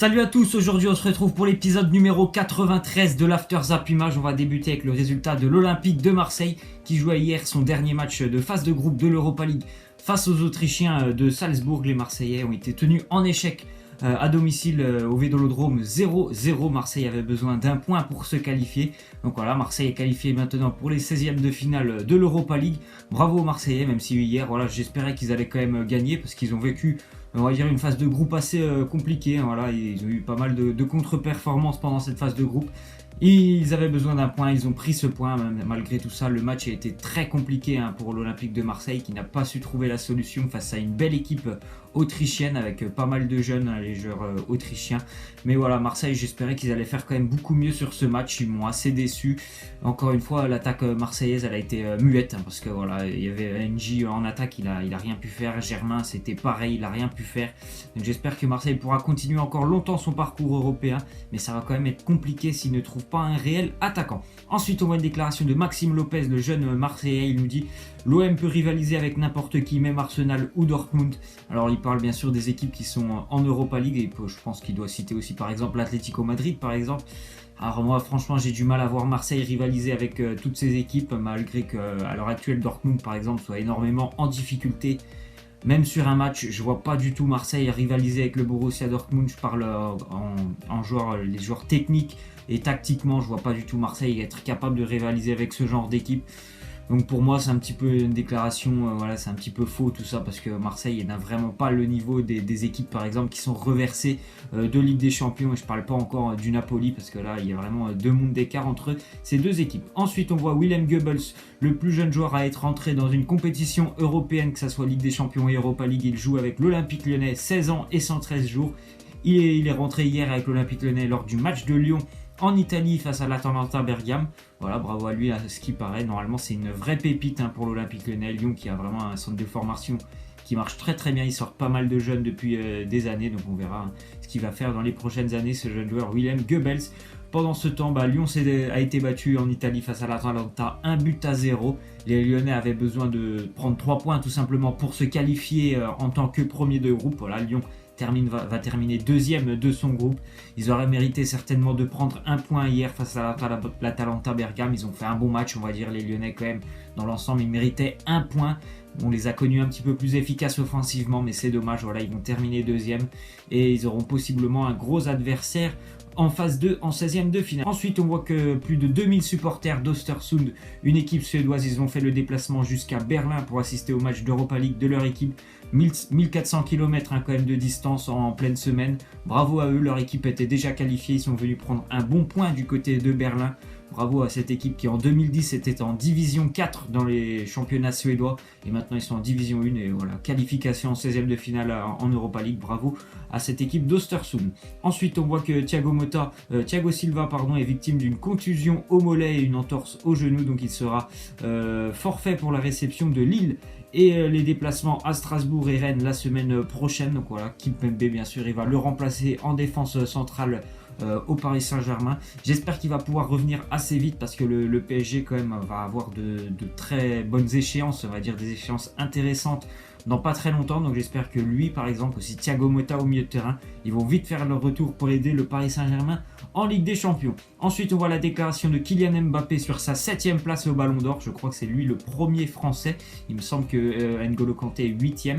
Salut à tous, aujourd'hui on se retrouve pour l'épisode numéro 93 de l'After Zap Image. On va débuter avec le résultat de l'Olympique de Marseille qui jouait hier son dernier match de phase de groupe de l'Europa League face aux Autrichiens de Salzbourg. Les Marseillais ont été tenus en échec à domicile au Vélodrome 0-0. Marseille avait besoin d'un point pour se qualifier. Donc voilà, Marseille est qualifié maintenant pour les 16e de finale de l'Europa League. Bravo aux Marseillais, même si hier, voilà, j'espérais qu'ils allaient quand même gagner parce qu'ils ont vécu, on va dire, une phase de groupe assez compliquée. Voilà, ils ont eu pas mal de contre-performances pendant cette phase de groupe. Ils avaient besoin d'un point, ils ont pris ce point. Malgré tout ça, le match a été très compliqué pour l'Olympique de Marseille qui n'a pas su trouver la solution face à une belle équipe autrichienne avec pas mal de jeunes, les joueurs autrichiens. Mais voilà, Marseille, j'espérais qu'ils allaient faire quand même beaucoup mieux sur ce match. Ils m'ont assez déçu. Encore une fois, l'attaque marseillaise, elle a été muette parce que voilà, il y avait NJ en attaque, il a rien pu faire. Germain, c'était pareil, il a rien pu faire. Donc j'espère que Marseille pourra continuer encore longtemps son parcours européen, mais ça va quand même être compliqué s'il ne trouve pas un réel attaquant. Ensuite, on voit une déclaration de Maxime Lopez, le jeune Marseillais. Il nous dit: l'OM peut rivaliser avec n'importe qui, même Arsenal ou Dortmund. Alors il parle bien sûr des équipes qui sont en Europa League, et je pense qu'il doit citer aussi par exemple l'Atlético Madrid par exemple. Alors moi franchement j'ai du mal à voir Marseille rivaliser avec toutes ces équipes, malgré qu'à l'heure actuelle Dortmund par exemple soit énormément en difficulté. Même sur un match, je vois pas du tout Marseille rivaliser avec le Borussia Dortmund. Je parle en joueurs, les joueurs techniques et tactiquement, je vois pas du tout Marseille être capable de rivaliser avec ce genre d'équipe. Donc pour moi c'est un petit peu une déclaration, voilà, c'est un petit peu faux tout ça, parce que Marseille n'a vraiment pas le niveau des équipes par exemple qui sont reversées de Ligue des Champions, et je parle pas encore du Napoli parce que là il y a vraiment deux mondes d'écart entre ces deux équipes. Ensuite on voit Willem Goebbels, le plus jeune joueur à être entré dans une compétition européenne, que ce soit Ligue des Champions et Europa League. Il joue avec l'Olympique Lyonnais, 16 ans et 113 jours. Il est rentré hier avec l'Olympique Lyonnais lors du match de Lyon en Italie face à l'Atalanta Bergame. Voilà, bravo à lui, à ce qui paraît. Normalement, c'est une vraie pépite pour l'Olympique Lyonnais. Lyon qui a vraiment un centre de formation qui marche très très bien. Il sort pas mal de jeunes depuis des années. Donc on verra ce qu'il va faire dans les prochaines années, ce jeune joueur Willem Goebbels. Pendant ce temps, Lyon a été battu en Italie face à l'Atalanta 1-0. Les Lyonnais avaient besoin de prendre 3 points tout simplement pour se qualifier en tant que premier de groupe. Voilà, Lyon va terminer deuxième de son groupe. Ils auraient mérité certainement de prendre un point hier face à l'Atalanta Bergame. Ils ont fait un bon match, on va dire, les Lyonnais quand même. Dans l'ensemble, ils méritaient un point. On les a connus un petit peu plus efficaces offensivement, mais c'est dommage. Voilà, ils vont terminer deuxième et ils auront possiblement un gros adversaire en phase 2, en 16e de finale. Ensuite, on voit que plus de 2000 supporters d'Östersund, une équipe suédoise, ils ont fait le déplacement jusqu'à Berlin pour assister au match d'Europa League de leur équipe. 1400 km quand même de distance en pleine semaine. Bravo à eux, leur équipe était déjà qualifiée. Ils sont venus prendre un bon point du côté de Berlin. Bravo à cette équipe qui en 2010 était en division 4 dans les championnats suédois, et maintenant ils sont en division 1, et voilà, qualification en 16e de finale en Europa League. Bravo à cette équipe d'Östersund. Ensuite on voit que Thiago Silva est victime d'une contusion au mollet et une entorse au genou, donc il sera forfait pour la réception de Lille et les déplacements à Strasbourg et Rennes la semaine prochaine. Donc voilà, Kimpembe bien sûr, il va le remplacer en défense centrale au Paris Saint-Germain. J'espère qu'il va pouvoir revenir assez vite, parce que le PSG quand même va avoir de très bonnes échéances, on va dire des échéances intéressantes dans pas très longtemps. Donc j'espère que lui par exemple, aussi Thiago Motta au milieu de terrain, ils vont vite faire leur retour pour aider le Paris Saint-Germain en Ligue des Champions. Ensuite on voit la déclaration de Kylian Mbappé sur sa 7e place au Ballon d'Or. Je crois que c'est lui le premier français. Il me semble que N'Golo Kanté est 8e.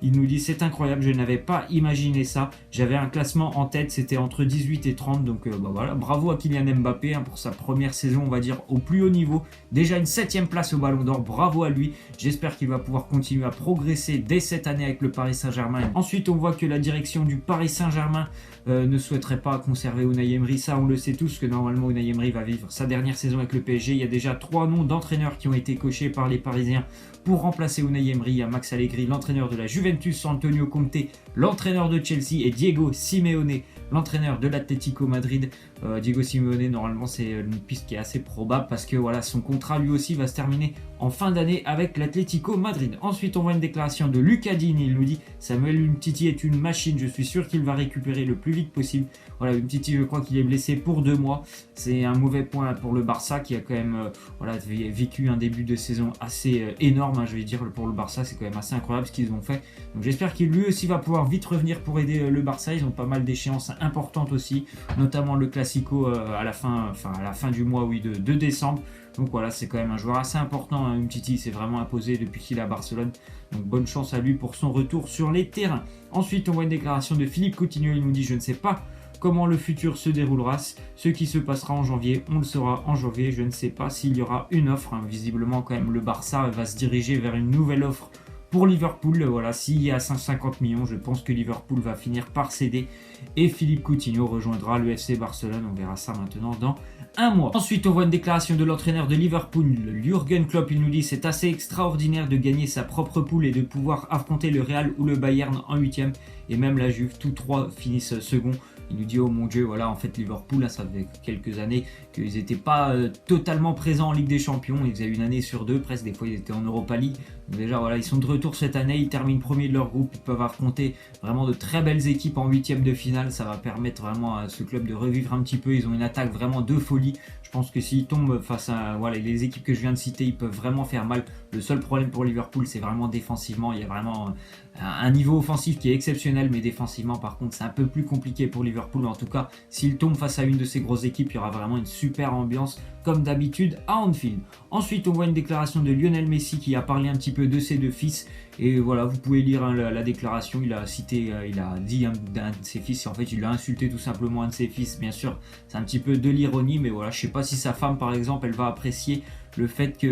Il nous dit: c'est incroyable, je n'avais pas imaginé ça. J'avais un classement en tête, c'était entre 18 et 30. Donc voilà, bravo à Kylian Mbappé pour sa première saison, on va dire, au plus haut niveau. Déjà une 7e place au Ballon d'Or, bravo à lui. J'espère qu'il va pouvoir continuer à progresser dès cette année avec le Paris Saint-Germain. Ensuite on voit que la direction du Paris Saint-Germain ne souhaiterait pas conserver Unai Emery. Ça on le sait tous, que normalement Unai Emery va vivre sa dernière saison avec le PSG. Il y a déjà 3 noms d'entraîneurs qui ont été cochés par les Parisiens pour remplacer Unai Emery. Il y a Max Allegri, l'entraîneur de la Juventus, Antonio Conte, l'entraîneur de Chelsea, et Diego Simeone, l'entraîneur de l'Atlético Madrid. Diego Simeone, normalement c'est une piste qui est assez probable, parce que voilà, son contrat lui aussi va se terminer en fin d'année avec l'Atlético Madrid. Ensuite on voit une déclaration de Lucas Digne. Il nous dit: Samuel Umtiti est une machine, je suis sûr qu'il va récupérer le plus vite possible. Voilà, Umtiti, je crois qu'il est blessé pour 2 mois. C'est un mauvais point pour le Barça, qui a quand même vécu un début de saison assez énorme, je vais dire, pour le Barça. C'est quand même assez incroyable ce qu'ils ont fait. Donc j'espère qu'il lui aussi va pouvoir vite revenir pour aider le Barça. Ils ont pas mal d'échéances importantes aussi, notamment le Classico à la fin du mois de décembre. Donc voilà, c'est quand même un joueur assez important. Hein. Umtiti s'est vraiment imposé depuis qu'il est à Barcelone. Donc bonne chance à lui pour son retour sur les terrains. Ensuite, on voit une déclaration de Philippe Coutinho. Il nous dit « Je ne sais pas comment le futur se déroulera. Ce qui se passera en janvier, on le saura en janvier. Je ne sais pas s'il y aura une offre. Hein. » Visiblement, quand même, le Barça va se diriger vers une nouvelle offre pour Liverpool. Voilà, s'il y a 150 millions, je pense que Liverpool va finir par céder. Et Philippe Coutinho rejoindra le FC Barcelone. On verra ça maintenant dans un mois. Ensuite, on voit une déclaration de l'entraîneur de Liverpool, Jürgen Klopp. Il nous dit « C'est assez extraordinaire de gagner sa propre poule et de pouvoir affronter le Real ou le Bayern en 8e. Et même la Juve, tous trois finissent second. » Il nous dit « Oh mon Dieu, voilà, en fait Liverpool, là, ça fait quelques années qu'ils n'étaient pas totalement présents en Ligue des Champions. Ils faisaient une année sur deux, presque. Des fois, ils étaient en Europa League. Donc déjà, voilà, ils sont de retour cette année. Ils terminent premier de leur groupe. Ils peuvent affronter vraiment de très belles équipes en 8e de finale. Ça va permettre vraiment à ce club de revivre un petit peu. Ils ont une attaque vraiment de folie. Je pense que s'ils tombent face à les équipes que je viens de citer, ils peuvent vraiment faire mal. Le seul problème pour Liverpool, c'est vraiment défensivement. Il y a vraiment un niveau offensif qui est exceptionnel, mais défensivement, par contre, c'est un peu plus compliqué pour Liverpool. En tout cas, s'ils tombent face à une de ces grosses équipes, il y aura vraiment une super ambiance, comme d'habitude, à Anfield. Ensuite, on voit une déclaration de Lionel Messi qui a parlé un petit peu de ses deux fils. Et voilà, vous pouvez lire la déclaration. Il a dit d'un de ses fils. En fait, il a insulté tout simplement un de ses fils. Bien sûr, c'est un petit peu de l'ironie, mais voilà, je sais pas si sa femme, par exemple, elle va apprécier le fait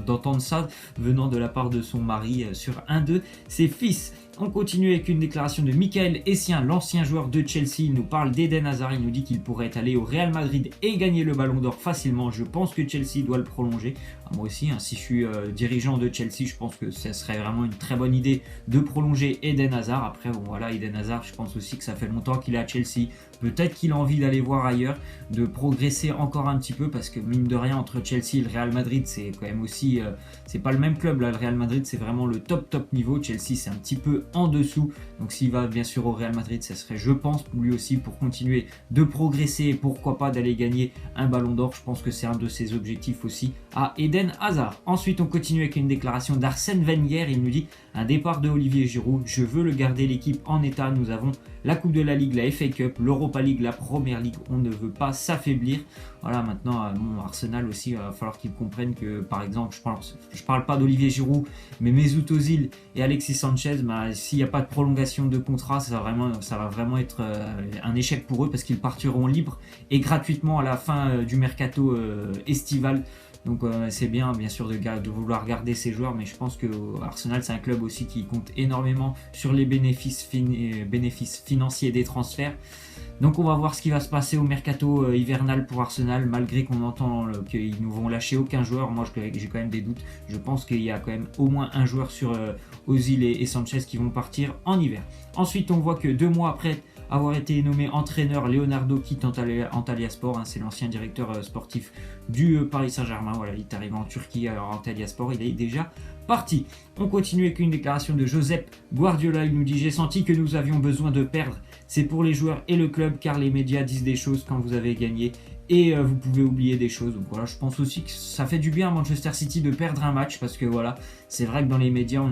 d'entendre ça venant de la part de son mari sur un de ses fils. On continue avec une déclaration de Michael Essien, l'ancien joueur de Chelsea. Il nous parle d'Eden Hazard. Il nous dit qu'il pourrait aller au Real Madrid et gagner le Ballon d'Or facilement. Je pense que Chelsea doit le prolonger. Moi aussi, hein, si je suis dirigeant de Chelsea, je pense que ce serait vraiment une très bonne idée de prolonger Eden Hazard. Après, bon voilà, Eden Hazard, je pense aussi que ça fait longtemps qu'il est à Chelsea. Peut-être qu'il a envie d'aller voir ailleurs, de progresser encore un petit peu, parce que mine de rien, entre Chelsea et le Real Madrid, c'est quand même aussi, c'est pas le même club là. Le Real Madrid, c'est vraiment le top niveau. Chelsea, c'est un petit peu en dessous. Donc s'il va bien sûr au Real Madrid, ça serait, je pense, lui aussi pour continuer de progresser et pourquoi pas d'aller gagner un Ballon d'Or. Je pense que c'est un de ses objectifs aussi à Eden Hazard. Ensuite, on continue avec une déclaration d'Arsène Wenger. Il nous dit « Un départ de Olivier Giroud. Je veux le garder l'équipe en état. Nous avons la Coupe de la Ligue, la FA Cup, l'Europa League, la Première Ligue. On ne veut pas s'affaiblir. » Voilà, maintenant, Arsenal aussi, il va falloir qu'ils comprennent que, par exemple, je parle pas d'Olivier Giroud, mais Mesut Ozil et Alexis Sanchez, s'il n'y a pas de prolongation de contrat, ça va vraiment être un échec pour eux, parce qu'ils partiront libres et gratuitement à la fin du mercato estival. Donc c'est bien sûr de vouloir garder ces joueurs, mais je pense que Arsenal, c'est un club aussi qui compte énormément sur les bénéfices financiers des transferts. Donc on va voir ce qui va se passer au mercato hivernal pour Arsenal, malgré qu'on entend qu'ils ne vont lâcher aucun joueur. Moi j'ai quand même des doutes. Je pense qu'il y a quand même au moins un joueur sur Ozil et Sanchez qui vont partir en hiver. Ensuite, on voit que 2 mois après avoir été nommé entraîneur, Leonardo quitte Antalyaspor. C'est l'ancien directeur sportif du Paris Saint-Germain. Voilà, il est arrivé en Turquie à Antalyaspor. Il est déjà parti. On continue avec une déclaration de Josep Guardiola. Il nous dit « J'ai senti que nous avions besoin de perdre. C'est pour les joueurs et le club, car les médias disent des choses quand vous avez gagné. Et vous pouvez oublier des choses. » Donc voilà, je pense aussi que ça fait du bien à Manchester City de perdre un match, parce que voilà, c'est vrai que dans les médias,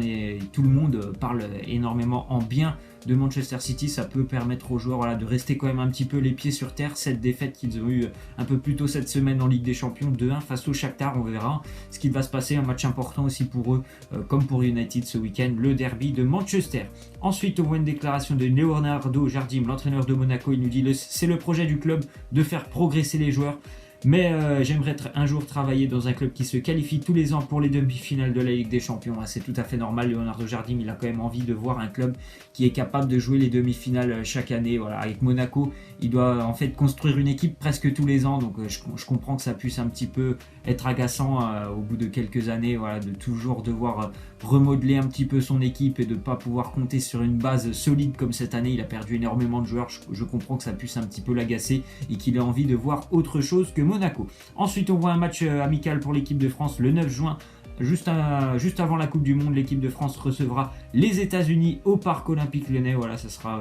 tout le monde parle énormément en bien de Manchester City. Ça peut permettre aux joueurs de rester quand même un petit peu les pieds sur terre. Cette défaite qu'ils ont eue un peu plus tôt cette semaine en Ligue des Champions, 2-1 face au Shakhtar, on verra ce qui va se passer. Un match important aussi pour eux, comme pour United ce week-end, le derby de Manchester. Ensuite, on voit une déclaration de Leonardo Jardim, l'entraîneur de Monaco. Il nous dit « C'est le projet du club de faire progresser les joueurs. Mais j'aimerais un jour travailler dans un club qui se qualifie tous les ans pour les demi-finales de la Ligue des Champions. » C'est tout à fait normal. Leonardo Jardim, il a quand même envie de voir un club qui est capable de jouer les demi-finales chaque année. Voilà, avec Monaco, il doit en fait construire une équipe presque tous les ans. Donc je comprends que ça puisse un petit peu être agaçant au bout de quelques années, voilà, de toujours devoir remodeler un petit peu son équipe et de ne pas pouvoir compter sur une base solide comme cette année. Il a perdu énormément de joueurs. Je comprends que ça puisse un petit peu l'agacer et qu'il ait envie de voir autre chose que Monaco. Ensuite, on voit un match amical pour l'équipe de France le 9 juin. Juste avant la Coupe du Monde, l'équipe de France recevra les États-Unis au Parc Olympique Lyonnais. Voilà, ça sera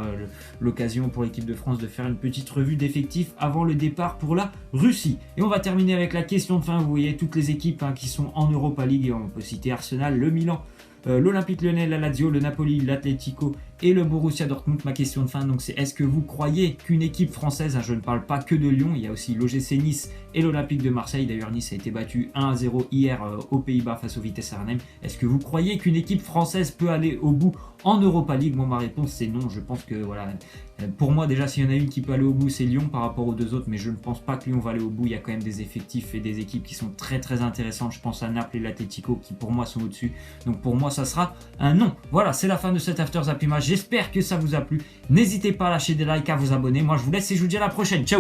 l'occasion pour l'équipe de France de faire une petite revue d'effectifs avant le départ pour la Russie. Et on va terminer avec la question de fin. Vous voyez toutes les équipes qui sont en Europa League. Et on peut citer Arsenal, le Milan, l'Olympique Lyonnais, la Lazio, le Napoli, l'Atlético et le Borussia Dortmund. Ma question de fin, donc, c'est est-ce que vous croyez qu'une équipe française, je ne parle pas que de Lyon, il y a aussi l'OGC Nice et l'Olympique de Marseille. D'ailleurs, Nice a été battu 1-0 hier aux Pays-Bas face au Vitesse Arnhem. Est-ce que vous croyez qu'une équipe française peut aller au bout en Europa League? Moi, ma réponse, c'est non. Je pense que, voilà, pour moi, déjà, s'il y en a une qui peut aller au bout, c'est Lyon par rapport aux deux autres, mais je ne pense pas que Lyon va aller au bout. Il y a quand même des effectifs et des équipes qui sont très très intéressantes. Je pense à Naples et l'Atlético qui, pour moi, sont au-dessus. Donc, pour moi, ça sera un non. Voilà, c'est la fin de cet After Zap Image. J'espère que ça vous a plu. N'hésitez pas à lâcher des likes, à vous abonner. Moi, je vous laisse et je vous dis à la prochaine. Ciao!